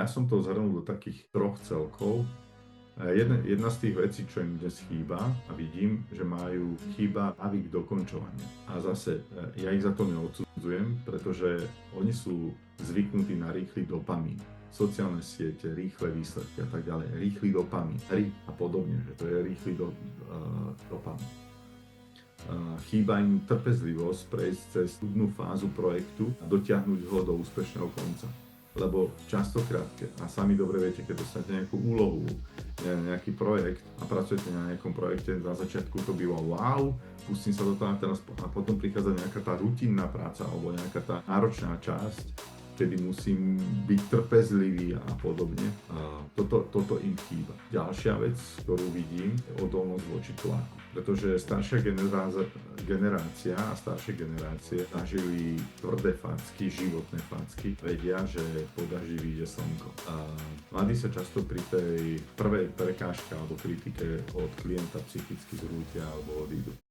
Ja som to zhrnul do takých troch celkov. Jedna z tých vecí, čo im dnes chýba, a vidím, že chýba návyk dokončovania. A zase, ja ich za to neodsudzujem, pretože oni sú zvyknutí na rýchly dopamín. Sociálne siete, rýchle výsledky a tak ďalej, rýchly dopamín, hry a podobne, že to je rýchly dopamín. Chýba im trpezlivosť prejsť cez súdnu fázu projektu a dotiahnuť ho do úspešného konca. Lebo častokrát, a sami dobre viete, keď dostanete nejakú úlohu, nejaký projekt a pracujete na nejakom projekte, na začiatku to býva wow, pustím sa do toho a potom prichádza nejaká tá rutinná práca alebo nejaká tá náročná časť, kedy musím byť trpezlivý a podobne. Toto im chýba. Ďalšia vec, ktorú vidím, je odolnosť voči tlaku. Pretože staršia generácia a staršie generácie zažili tvrdé facky, životné facky. Vedia, že po daždi vyjde slnko. Mladí sa často pri tej prvej prekážke alebo kritike od klienta psychicky zrútia alebo odídu.